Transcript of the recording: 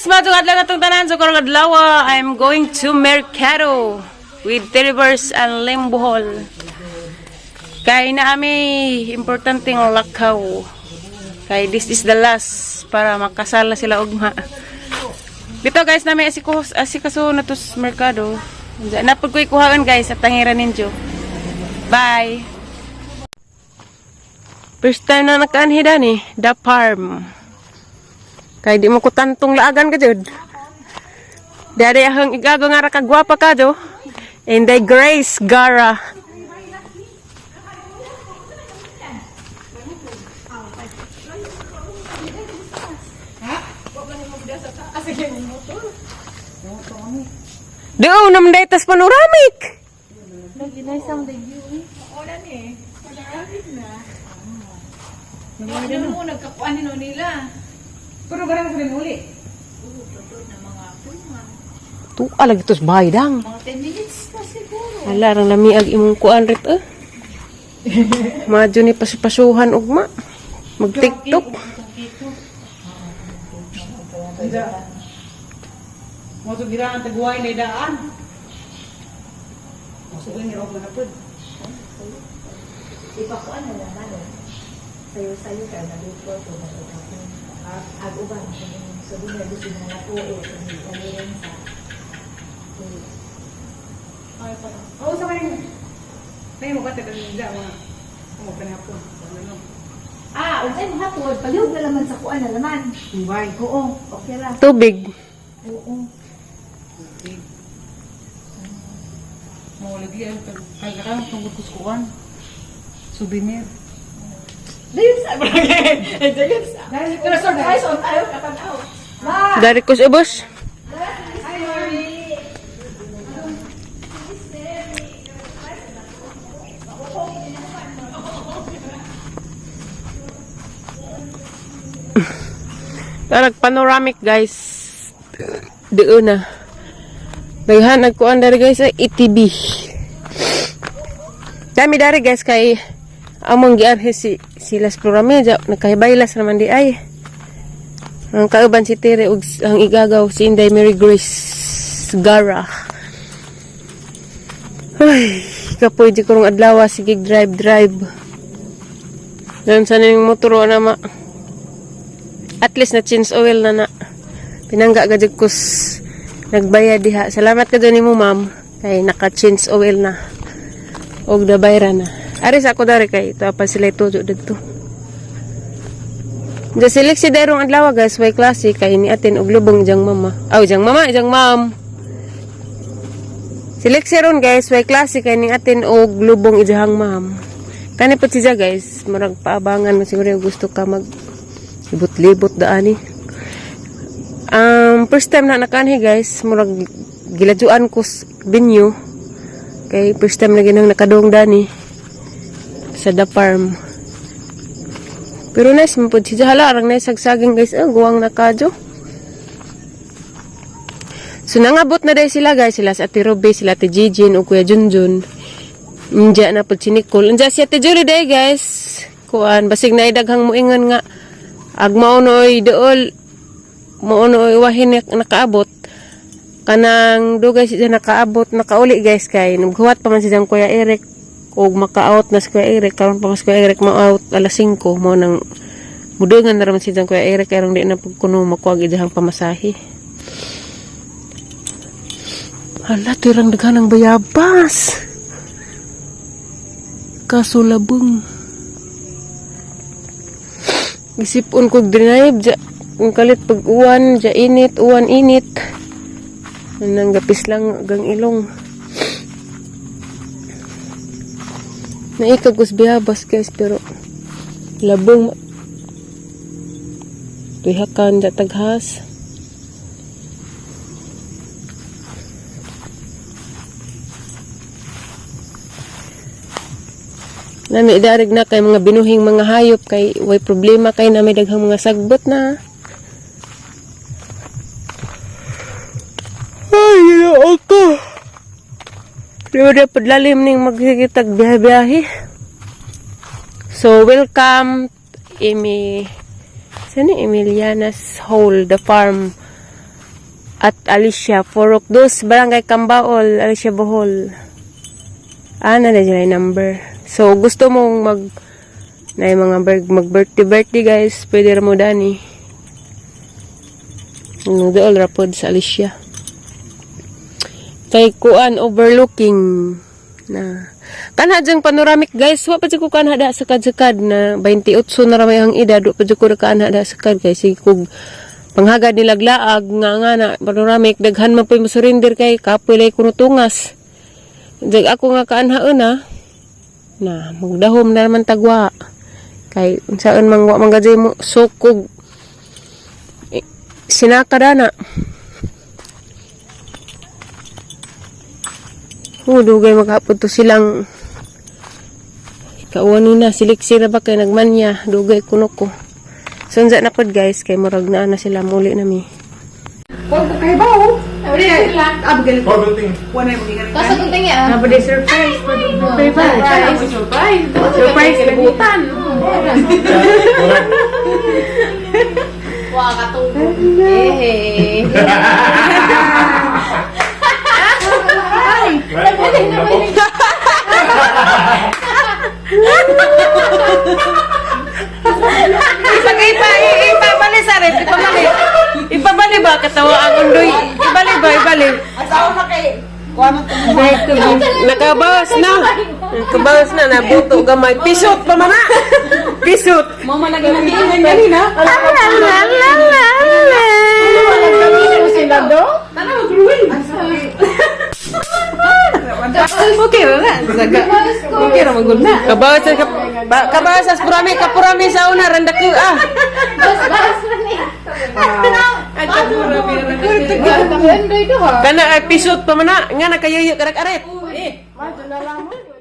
guys, madung adlaw na itong tanan sa karong adlaw. I'm going to Mercado with Teribers and Limbohol. Kay na ami importanteng lakaw. Kay this is the last para makasala sila ugma. Dito guys, namin asikaso na to sa Mercado. Napag ko ikuhaan guys at tangiran ninyo. Bye! First time na nakaanhida ni, The Farm. Kay di mo ko tantong laagan ka jud. Dari ahang igago nga ra kagwapa ka jo. And the Grace Gara. Doon naman dahil tas panoramic. Lagi na isang debut eh. Oran eh. Panoramic na. Ano mo nagkakuan nila? Pero garang sa rin uli. Tu alag itos baydang. Mga 10 minutes pa siguro. Ala rang lamiag imong kuan rit Madyo ni pasupasuhan ugma. Mag-TikTok. Mo to giraan taguay na daan. Masukin ni og manapod. Ipakuan na naman eh. Sayo-sayo ka na dito to na ito. Ag-uban. Sabi na gusto na napo eh. Kalirin sa... Ay pa. Oh, sa kanya. Nay mo kate kasi diya mga mo kanapon. Unsay mo hapon. Palihog na laman sa kuan na laman. Dubai. Oo, okay ra. Tubig. Oo. Mo lagi ang kagakang tungkol kuskuan. Souvenir. Dayon sa barangay. Dayon sa. Pero surprise on tayo katanaw. Ma! Dari kus ubos. Hi, Mary. Tarag panoramic guys. Doon na. Naghanag ko ang dari guys ay ETB. Dami dari guys kay among giarhe sila Floramia. Nakahibaylas naman di ay. Ang kauban si Tere ug ang igagaw si Inday Mary Grace Gara. Ay, kapoy di kurong adlaw sige drive. Nan sa ning motor na ma. At least na change oil na. Pinangga gajud kus nagbayad diha. Salamat ka dyan mo ma'am. Kay naka-change oil na. Og dabayra na. Aris ako dari kay ito pa sila itujo dito. Diyan silik si Dairong adlaw guys. Way klase kay ni atin og lubong jang mama. Jang mama, jang ma'am. Silik si ron guys. Way klase kay ni atin og lubong ijahang ma'am. Kani po siya guys. Marag paabangan mo siguro gusto ka mag libot-libot daani. First time na nakanhi guys, murag gilajuan ko binyo. Kay first time na ginang nakadong dani sa The Farm. Pero nice mo pud siya hala arang nice sagsaging guys, guwang nakadyo. So nangabot na day sila guys, sila sa Ate Ruby, sila Ate Jijin ug Kuya Junjun. Inja na pud si Nicole. Inja si Ate Julie day guys. Kuan basig na idaghang muingon nga agmaunoy dool moonoy wahin nakaabot kanang dugay siya nakaabot nakauli guys kay naghuwat pa man siyang Kuya Eric og maka-out na si Kuya Eric karon pa mas Kuya Eric ma-out alas 5 mo nang mudungan na raman siyang Kuya Eric karon di na pagkuno makuwag idahang pamasahe. Hala tirang daghan ng bayabas kasulabong. Isipon ko drive ja ang kalit pag uwan ja init uwan init nang gapis lang gang ilong naikagos bihabas guys pero labong tuhakan ja taghas nami darig na kay mga binuhing mga hayop kay way problema kay nami daghang mga sagbot na. Ay, ako. Pero dapat lalim ning magsigitag biyahe-biyahe. So welcome Emiliana's Hole, The Farm. at Alicia Forok dos Barangay Cambaol, Alicia Bohol. Na sila yung number. So gusto mong na yung mga mag-birthday guys, pwede ra mo dani. Dool rapod sa Alicia. Kay kuan overlooking na. Kanha jang panoramic guys, wa pa jud ko kanha da sakad-sakad na 28 na ra may ang edad, wa pa jud ko kanha da sakad guys. Sige kog panghagad ni laglaag nga na panoramic daghan man po'y surrender kay kapoy lay kuno tungas. Dag ako nga kaanhaon na magdahom na naman tagwa. Kay unsaan man wa man gajay mo sukog sinaka na. Dugay maghapon to silang kauwan na siliksi na ba kay nagmanya dugay kuno ko. So unsa na pod guys kay murag na sila muli nami. Huwag ko kayo ba oh? Abgal. Wala mo gingan ka. Kasi kung tingin Napa day surprise. Surprise. Surprise libutan. Wah, katulog. Eh. Ipabali sa rin, ipabali ba katawa ang undoy, ibali. Asawa na kay Nakabawas na nabuto gamay, pisot pa man na, pisot. Mama lagi nang giingan kanina. sila do? Tara mo gruwin. Okay ra zaga. Okay ra magud na. Kabawas sa kapurami sa una randa ko Bas ni. Kana ay pisot pa man na nga nakayayo karak aret. Madyo na lang mo.